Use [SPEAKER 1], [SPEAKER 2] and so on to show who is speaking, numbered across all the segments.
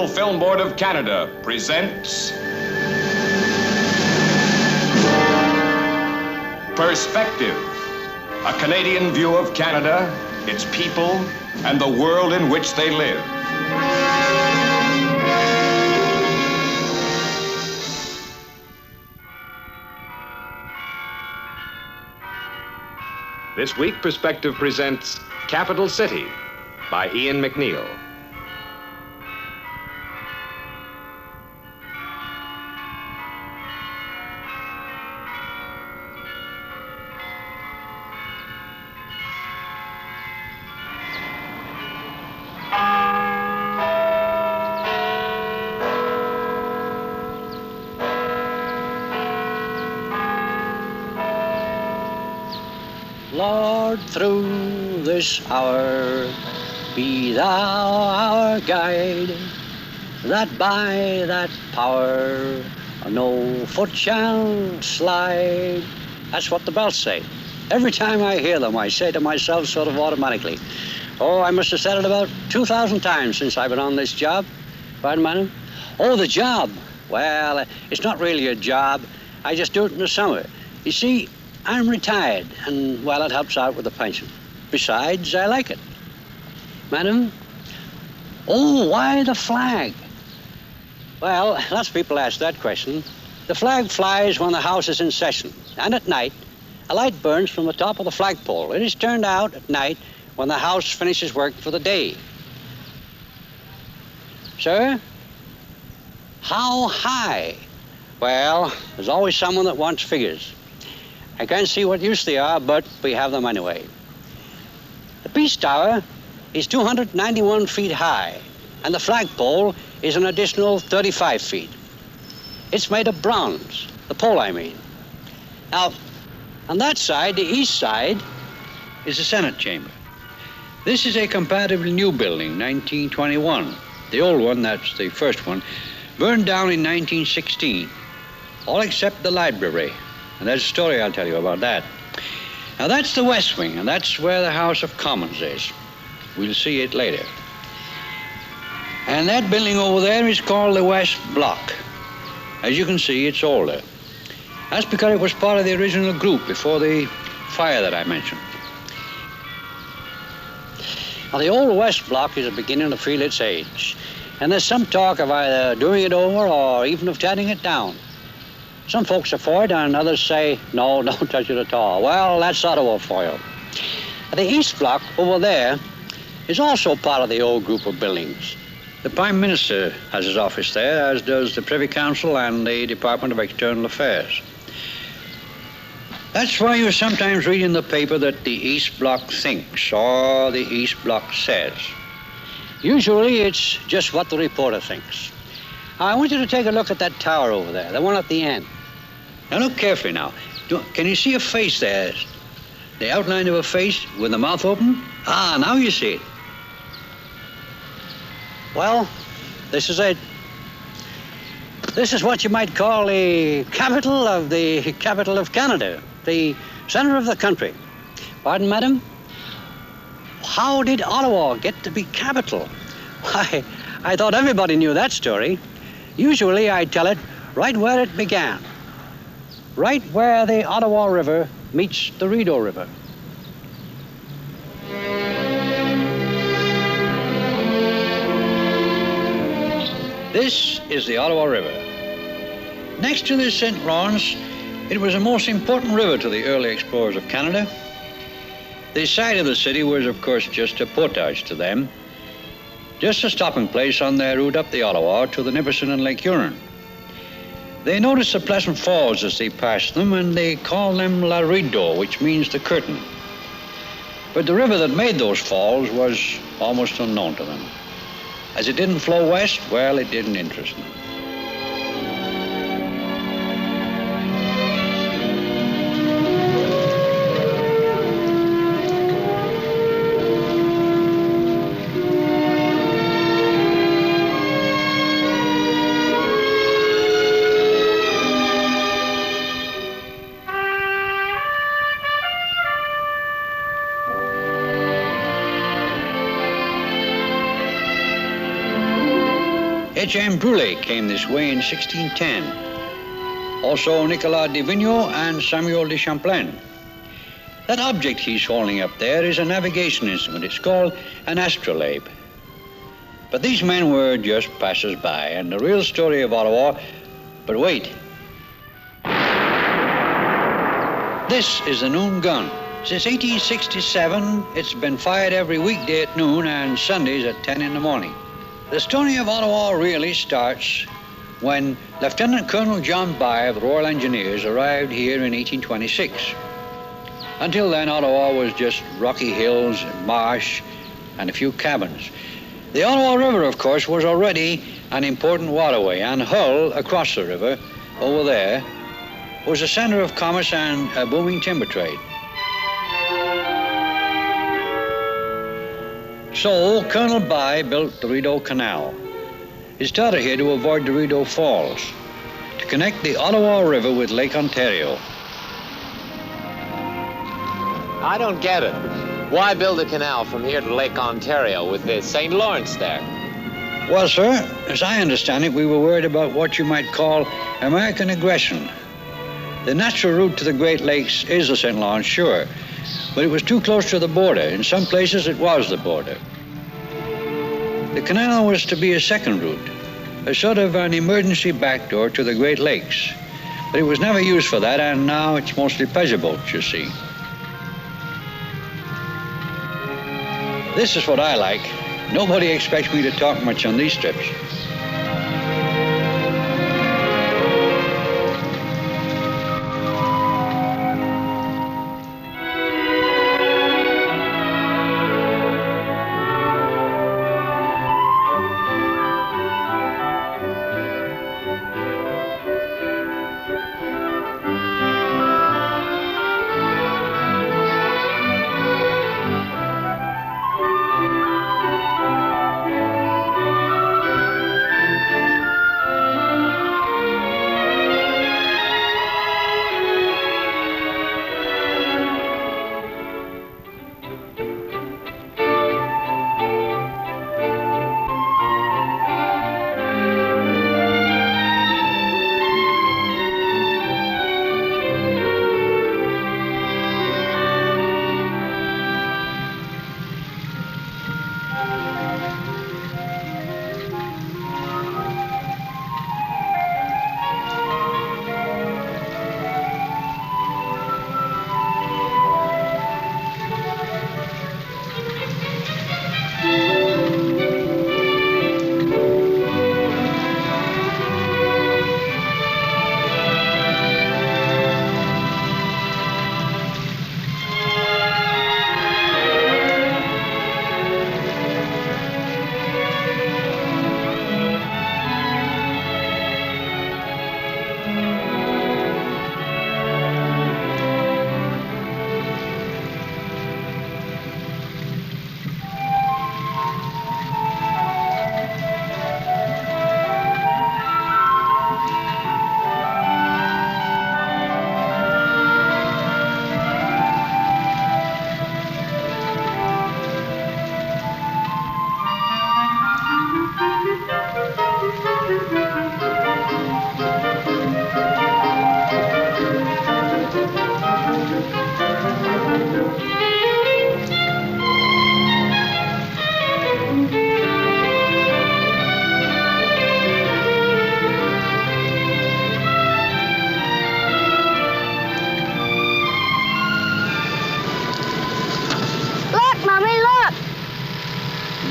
[SPEAKER 1] National Film Board of Canada presents Perspective, a Canadian view of Canada, its people, and the world in which they live.
[SPEAKER 2] This week, Perspective presents Capital City by Ian McNeil.
[SPEAKER 3] Lord, through this hour, be thou our guide, that by that power no foot shall slide. That's what the bells say. Every time I hear them, I say to myself sort of automatically, oh, I must have said it about 2,000 times since I've been on this job. Pardon, madam? Oh, the job. Well, it's not really a job. I just do it in the summer. You see, I'm retired, and, well, it helps out with the pension. Besides, I like it. Madam? Oh, why the flag? Well, lots of people ask that question. The flag flies when the House is in session, and at night, a light burns from the top of the flagpole. It is turned out at night when the House finishes work for the day. Sir? How high? Well, there's always someone that wants figures. I can't see what use they are, but we have them anyway. The Peace Tower is 291 feet high, and the flagpole is an additional 35 feet. It's made of bronze, the pole I mean. Now, on that side, the east side, is the Senate chamber. This is a comparatively new building, 1921. The old one, that's the first one, burned down in 1916, all except the library. And there's a story I'll tell you about that. Now, that's the West Wing, and that's where the House of Commons is. We'll see it later. And that building over there is called the West Block. As you can see, it's older. That's because it was part of the original group before the fire that I mentioned. Now, the old West Block is beginning to feel its age. And there's some talk of either doing it over or even of tearing it down. Some folks are for it, and others say, no, don't touch it at all. Well, that's Ottawa for you. The East Block over there is also part of the old group of buildings. The Prime Minister has his office there, as does the Privy Council and the Department of External Affairs. That's why you sometimes read in the paper that the East Block thinks or the East Block says. Usually it's just what the reporter thinks. I want you to take a look at that tower over there, the one at the end. Now look carefully now. Can you see a face there? The outline of a face with the mouth open? Ah, now you see it. Well, this is it. This is what you might call the capital of Canada, the center of the country. Pardon, madam? How did Ottawa get to be capital? Why, I thought everybody knew that story. Usually I tell it right where it began, right where the Ottawa River meets the Rideau River. This is the Ottawa River. Next to the St. Lawrence, it was the most important river to the early explorers of Canada. The site of the city was, of course, just a portage to them, just a stopping place on their route up the Ottawa to the Nipissing and Lake Huron. They noticed the pleasant falls as they passed them, and they called them La Rideau, which means the curtain. But the river that made those falls was almost unknown to them. As it didn't flow west, well, it didn't interest them. H.M. Brulé came this way in 1610. Also Nicolas de Vigneault and Samuel de Champlain. That object he's holding up there is a navigation instrument. It's called an astrolabe. But these men were just passers-by, and the real story of Ottawa, but wait. This is the noon gun. Since 1867, it's been fired every weekday at noon and Sundays at 10 in the morning. The story of Ottawa really starts when Lieutenant Colonel John By of the Royal Engineers arrived here in 1826. Until then, Ottawa was just rocky hills, marsh, and a few cabins. The Ottawa River, of course, was already an important waterway, and Hull, across the river, over there, was a center of commerce and a booming timber trade. So, Colonel By built the Rideau Canal. He started here to avoid the Rideau Falls, to connect the Ottawa River with Lake Ontario.
[SPEAKER 4] I don't get it. Why build a canal from here to Lake Ontario with the St. Lawrence there?
[SPEAKER 3] Well, sir, as I understand it, we were worried about what you might call American aggression. The natural route to the Great Lakes is the St. Lawrence, sure, but it was too close to the border. In some places, it was the border. The canal was to be a second route, a sort of an emergency backdoor to the Great Lakes. But it was never used for that, and now it's mostly pleasure boats, you see. This is what I like. Nobody expects me to talk much on these trips.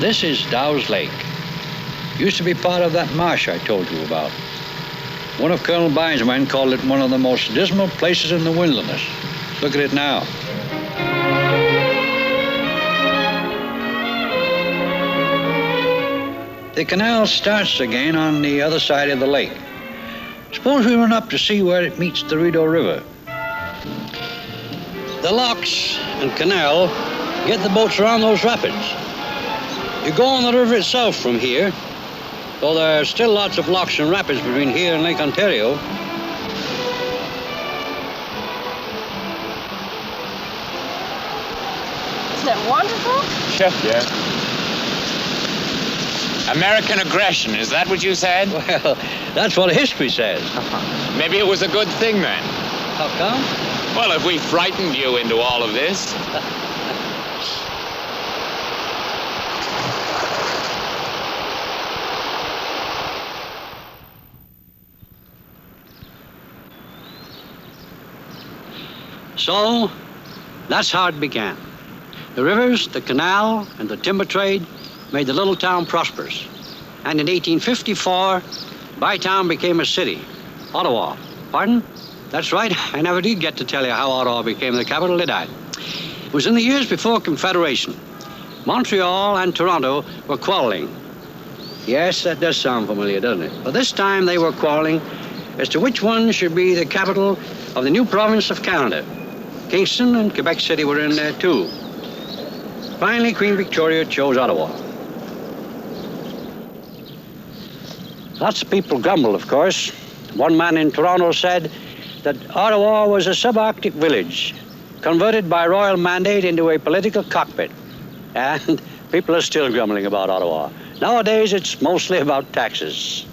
[SPEAKER 3] This is Dow's Lake. Used to be part of that marsh I told you about. One of Colonel By's men called it one of the most dismal places in the wilderness. Look at it now. The canal starts again on the other side of the lake. Suppose we run up to see where it meets the Rideau River. The locks and canal get the boats around those rapids. You go on the river itself from here, though there are still lots of locks and rapids between here and Lake Ontario.
[SPEAKER 5] Isn't it wonderful?
[SPEAKER 1] Yeah.
[SPEAKER 4] American aggression, is that what you said?
[SPEAKER 3] Well, that's what history says.
[SPEAKER 4] Maybe it was a good thing then.
[SPEAKER 3] How come?
[SPEAKER 4] Well, if we frightened you into all of this.
[SPEAKER 3] So, that's how it began. The rivers, the canal, and the timber trade made the little town prosperous. And in 1854, Bytown became a city, Ottawa. Pardon? That's right, I never did get to tell you how Ottawa became the capital, did I? It was in the years before Confederation. Montreal and Toronto were quarreling. Yes, that does sound familiar, doesn't it? But this time they were quarreling as to which one should be the capital of the new province of Canada. Kingston and Quebec City were in there, too. Finally, Queen Victoria chose Ottawa. Lots of people grumbled, of course. One man in Toronto said that Ottawa was a subarctic village, converted by royal mandate into a political cockpit. And people are still grumbling about Ottawa. Nowadays, it's mostly about taxes.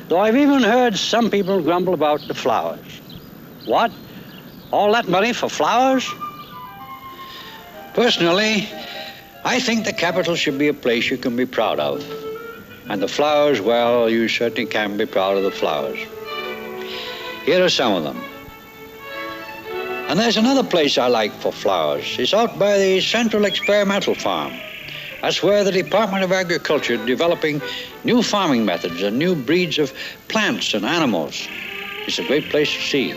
[SPEAKER 3] Though I've even heard some people grumble about the flowers. What? All that money for flowers? Personally, I think the capital should be a place you can be proud of. And the flowers, well, you certainly can be proud of the flowers. Here are some of them. And there's another place I like for flowers. It's out by the Central Experimental Farm. That's where the Department of Agriculture is developing new farming methods and new breeds of plants and animals. It's a great place to see.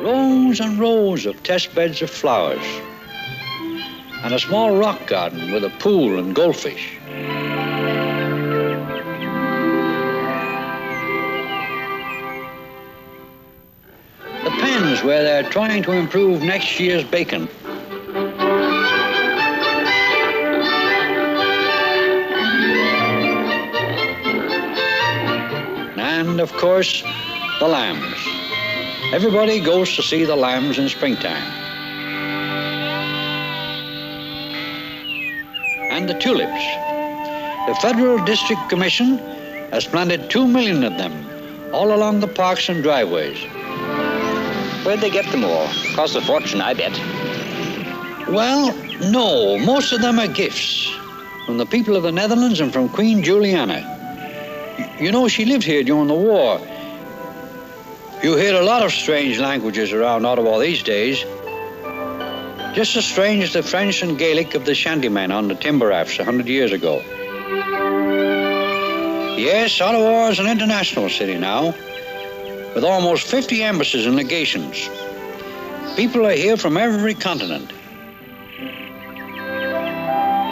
[SPEAKER 3] Rows and rows of test beds of flowers, and a small rock garden with a pool and goldfish. The pens where they're trying to improve next year's bacon. And, of course, the lambs. Everybody goes to see the lambs in springtime. And the tulips. The Federal District Commission has planted 2 million of them all along the parks and driveways.
[SPEAKER 5] Where'd they get them all? Cost a fortune, I bet.
[SPEAKER 3] Well, no. Most of them are gifts from the people of the Netherlands and from Queen Juliana. You know, she lived here during the war. You hear a lot of strange languages around Ottawa these days. Just as strange as the French and Gaelic of the shantymen on the timber rafts 100 years ago. Yes, Ottawa is an international city now, with almost 50 embassies and legations. People are here from every continent.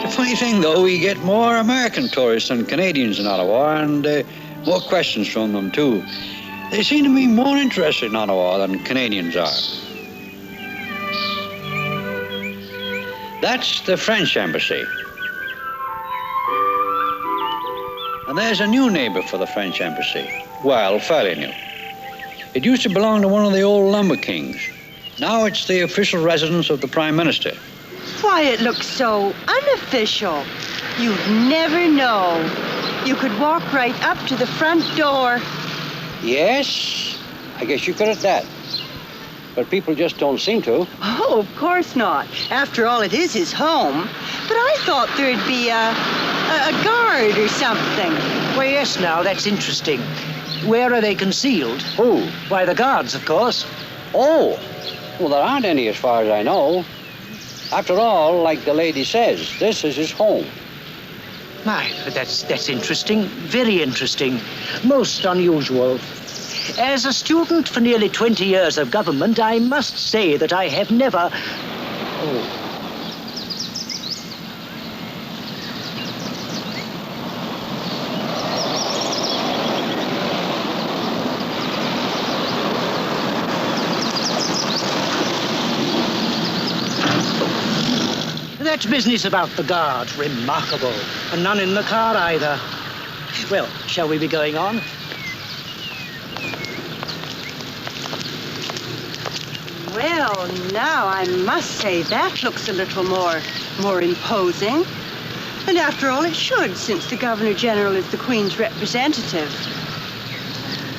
[SPEAKER 3] The funny thing, though, we get more American tourists than Canadians in Ottawa, and more questions from them, too. They seem to be more interested in Ottawa than Canadians are. That's the French embassy. And there's a new neighbor for the French embassy. Well, fairly new. It used to belong to one of the old lumber kings. Now it's the official residence of the Prime Minister.
[SPEAKER 6] Why, it looks so unofficial. You'd never know. You could walk right up to the front door.
[SPEAKER 3] Yes, I guess you could at that. But people just don't seem to.
[SPEAKER 6] Oh, of course not. After all, it is his home. But I thought there'd be a guard or something.
[SPEAKER 7] Well, yes, now, that's interesting. Where are they concealed?
[SPEAKER 3] Who?
[SPEAKER 7] Why, the guards, of course.
[SPEAKER 3] Oh, well, there aren't any as far as I know. After all, like the lady says, this is his home.
[SPEAKER 7] My, that's interesting. Very interesting. Most unusual. As a student for nearly 20 years of government, I must say that I have never... Oh. That business about the guard, remarkable. And none in the car either. Well, shall we be going on?
[SPEAKER 6] Well, now I must say that looks a little more imposing. And after all, it should, since the Governor-General is the Queen's representative.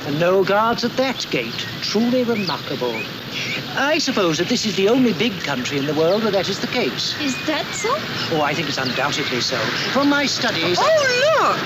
[SPEAKER 7] And no guards at that gate. Truly remarkable. I suppose that this is the only big country in the world where that is the case.
[SPEAKER 8] Is that so?
[SPEAKER 7] Oh, I think it's undoubtedly so. From my studies...
[SPEAKER 6] Oh, look!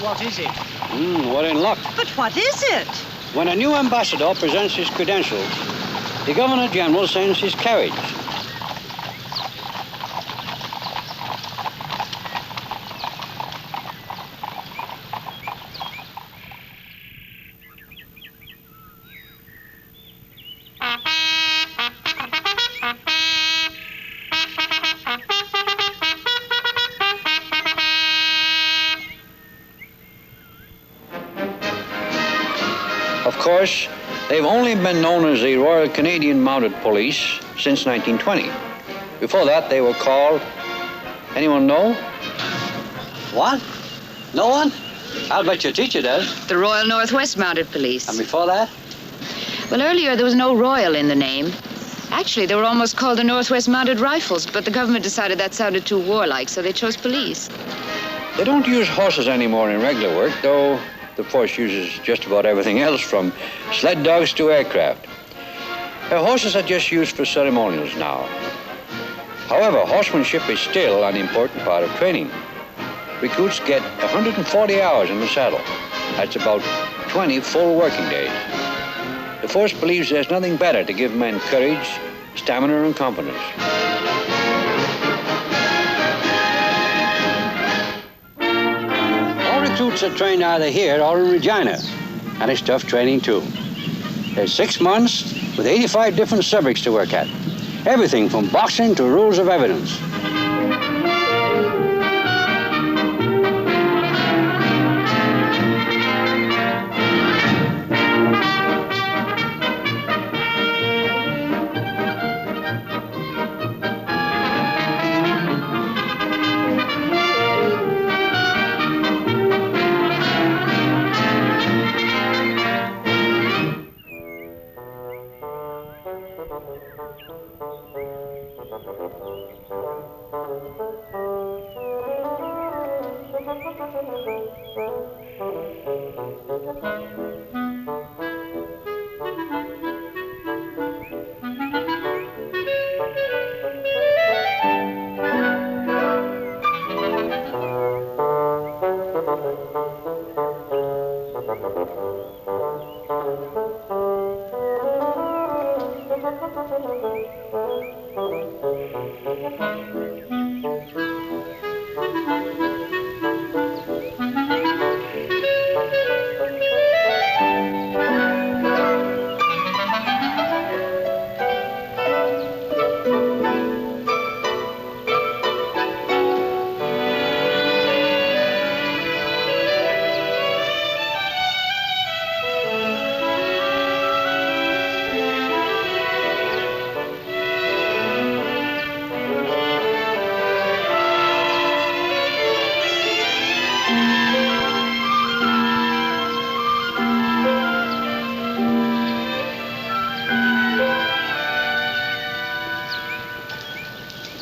[SPEAKER 7] What is it?
[SPEAKER 3] We're in luck.
[SPEAKER 6] But what is it?
[SPEAKER 3] When a new ambassador presents his credentials, the Governor-General sends his carriage. Of course, they've only been known as the Royal Canadian Mounted Police since 1920. Before that, they were called... Anyone know? What? No one? I'll bet your teacher does.
[SPEAKER 9] The Royal Northwest Mounted Police.
[SPEAKER 3] And before that?
[SPEAKER 9] Well, earlier there was no Royal in the name. Actually, they were almost called the Northwest Mounted Rifles, but the government decided that sounded too warlike, so they chose police.
[SPEAKER 3] They don't use horses anymore in regular work, though the force uses just about everything else, from sled dogs to aircraft. Horses are just used for ceremonials now. However, horsemanship is still an important part of training. Recruits get 140 hours in the saddle. That's about 20 full working days. The force believes there's nothing better to give men courage, stamina, and confidence. Recruits are trained either here or in Regina, and it's tough training too. There's 6 months with 85 different subjects to work at. Everything from boxing to rules of evidence.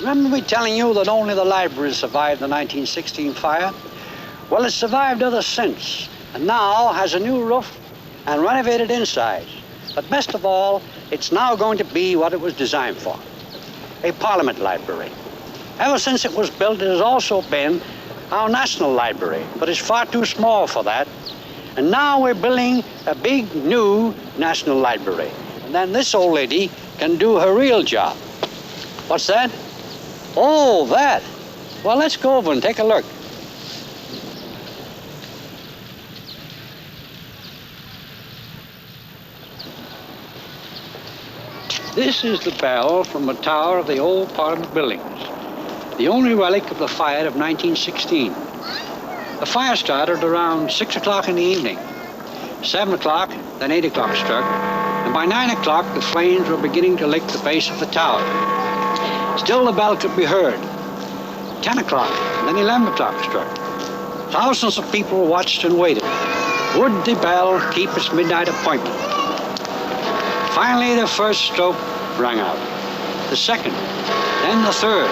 [SPEAKER 3] Remember me telling you that only the library survived the 1916 fire? Well, it's survived ever since, and now has a new roof and renovated insides. But best of all, it's now going to be what it was designed for, a Parliament library. Ever since it was built, it has also been our National Library, but it's far too small for that. And now we're building a big new National Library. And then this old lady can do her real job. What's that? Oh, that. Well, let's go over and take a look. This is the bell from the tower of the old Parliament buildings, the only relic of the fire of 1916. The fire started around 6 o'clock in the evening. 7 o'clock, then 8 o'clock struck, and by 9 o'clock the flames were beginning to lick the base of the tower. Still the bell could be heard. 10 o'clock, then 11 o'clock struck. Thousands of people watched and waited. Would the bell keep its midnight appointment? Finally, the first stroke rang out. The second, then the third,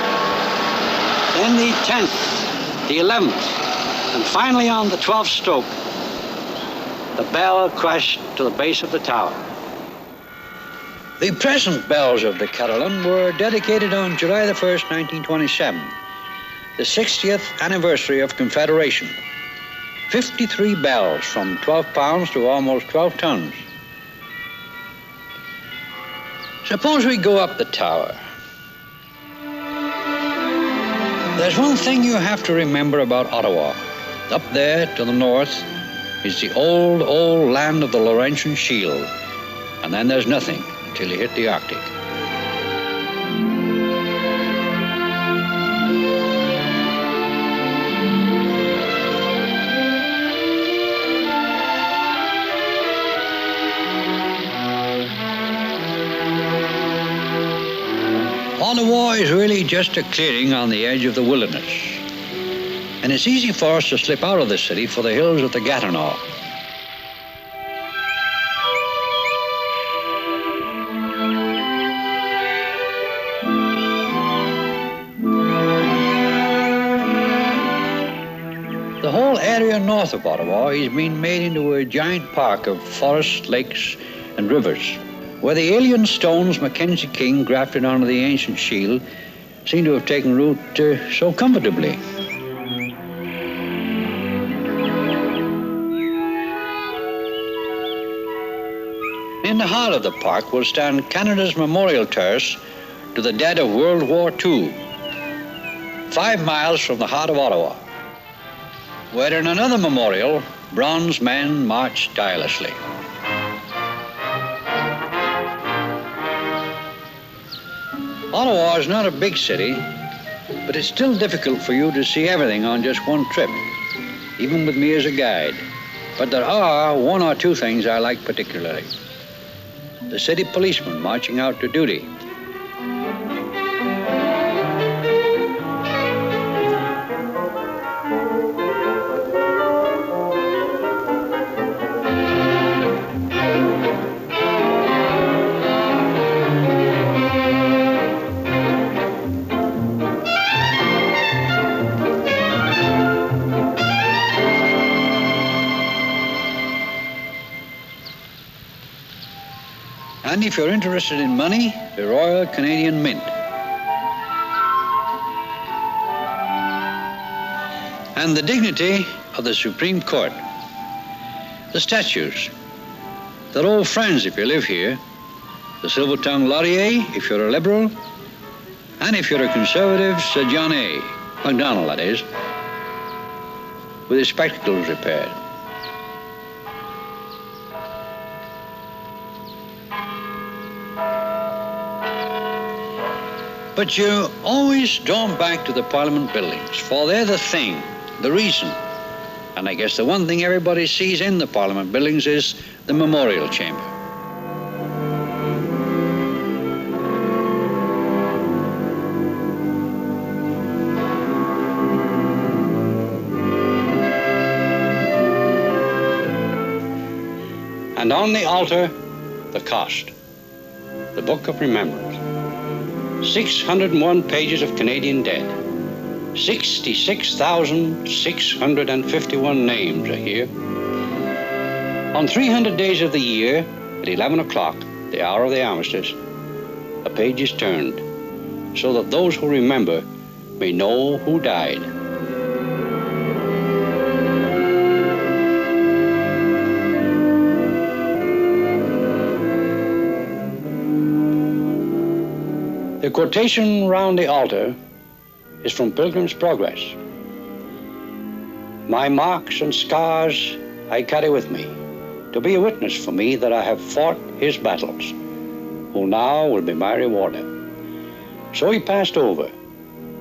[SPEAKER 3] then the 10th, the 11th, and finally on the 12th stroke, the bell crashed to the base of the tower. The present bells of the carillon were dedicated on July the 1st, 1927, the 60th anniversary of Confederation. 53 bells from 12 pounds to almost 12 tons. Suppose we go up the tower. There's one thing you have to remember about Ottawa. Up there to the north is the old, old land of the Laurentian Shield. And then there's nothing until you hit the Arctic. Ottawa is really just a clearing on the edge of the wilderness. And it's easy for us to slip out of the city for the hills of the Gatineau. The whole area north of Ottawa is being made into a giant park of forests, lakes, and rivers, where the alien stones Mackenzie King grafted onto the ancient shield seem to have taken root so comfortably. In the heart of the park will stand Canada's memorial terrace to the dead of World War II, 5 miles from the heart of Ottawa, where in another memorial, bronze men march tirelessly. Ottawa is not a big city, but it's still difficult for you to see everything on just one trip, even with me as a guide. But there are one or two things I like particularly. The city policemen marching out to duty. And if you're interested in money, the Royal Canadian Mint. And the dignity of the Supreme Court. The statues. They're old friends if you live here. The silver-tongued Laurier if you're a Liberal. And if you're a Conservative, Sir John A. McDonell, that is, with his spectacles repaired. But you always drawn back to the Parliament buildings, for they're the thing, the reason. And I guess the one thing everybody sees in the Parliament buildings is the memorial chamber. And on the altar, the cost, the Book of Remembrance. 601 pages of Canadian dead. 66,651 names are here. On 300 days of the year, at 11 o'clock, the hour of the armistice, a page is turned, so that those who remember may know who died. The quotation round the altar is from Pilgrim's Progress. My marks and scars I carry with me, to be a witness for me that I have fought his battles, who now will be my rewarder. So he passed over,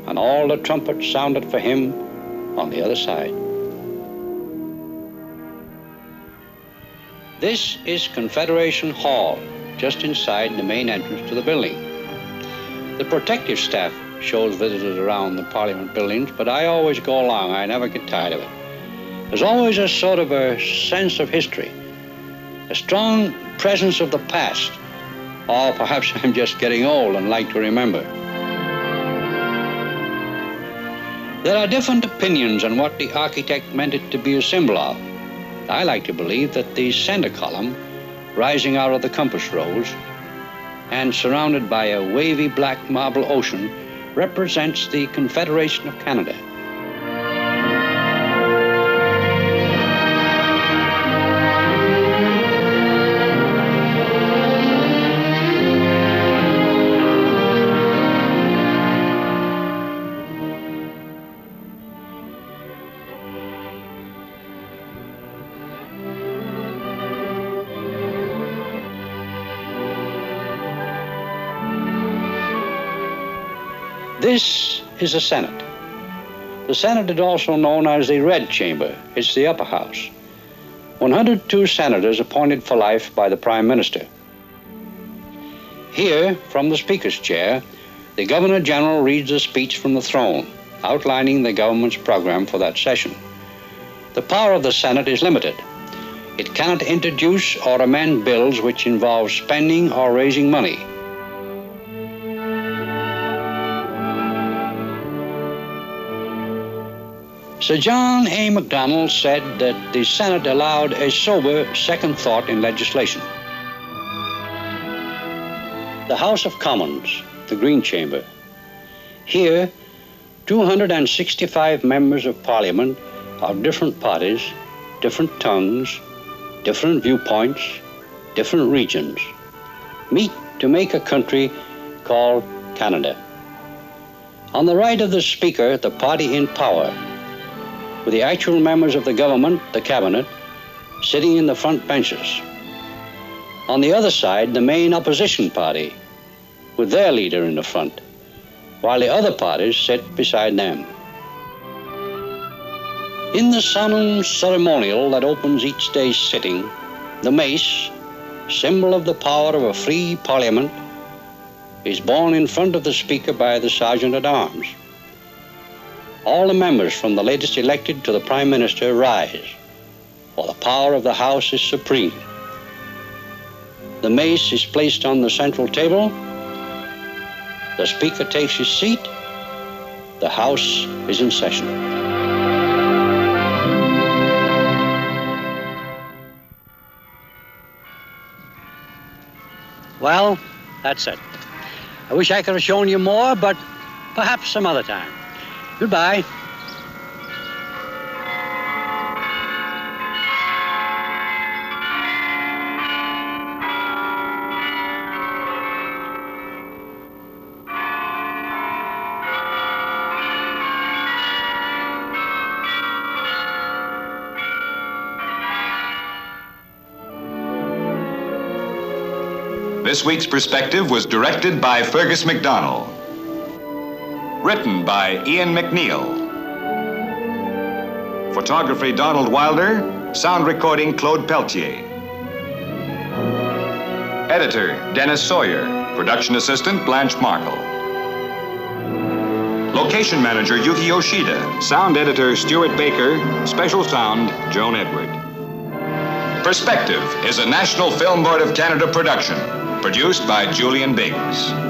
[SPEAKER 3] and all the trumpets sounded for him on the other side. This is Confederation Hall, just inside the main entrance to the building. The protective staff shows visitors around the Parliament buildings, but I always go along. I never get tired of it. There's always a sort of a sense of history, a strong presence of the past. Or perhaps I'm just getting old and like to remember. There are different opinions on what the architect meant it to be a symbol of. I like to believe that the center column, rising out of the compass rose and surrounded by a wavy black marble ocean, represents the Confederation of Canada. This is the Senate. The Senate is also known as the Red Chamber. It's the upper house. 102 senators appointed for life by the Prime Minister. Here, from the Speaker's chair, the Governor General reads a speech from the throne, outlining the government's program for that session. The power of the Senate is limited. It cannot introduce or amend bills which involve spending or raising money. Sir John A. McDonell said that the Senate allowed a sober second thought in legislation. The House of Commons, the Green Chamber. Here, 265 members of Parliament of different parties, different tongues, different viewpoints, different regions, meet to make a country called Canada. On the right of the Speaker, the party in power, with the actual members of the government, the cabinet, sitting in the front benches. On the other side, the main opposition party, with their leader in the front, while the other parties sit beside them. In the solemn ceremonial that opens each day's sitting, the mace, symbol of the power of a free parliament, is borne in front of the Speaker by the Sergeant-at-Arms. All the members from the latest elected to the Prime Minister rise, for the power of the House is supreme. The mace is placed on the central table. The Speaker takes his seat. The House is in session. Well, that's it. I wish I could have shown you more, but perhaps some other time. Goodbye.
[SPEAKER 1] This week's Perspective was directed by Fergus McDonell. Written by Ian McNeil. Photography Donald Wilder. Sound recording Claude Pelletier. Editor Dennis Sawyer. Production assistant Blanche Markle. Location manager Yuki Yoshida. Sound editor Stuart Baker. Special sound Joan Edward. Perspective is a National Film Board of Canada production. Produced by Julian Biggs.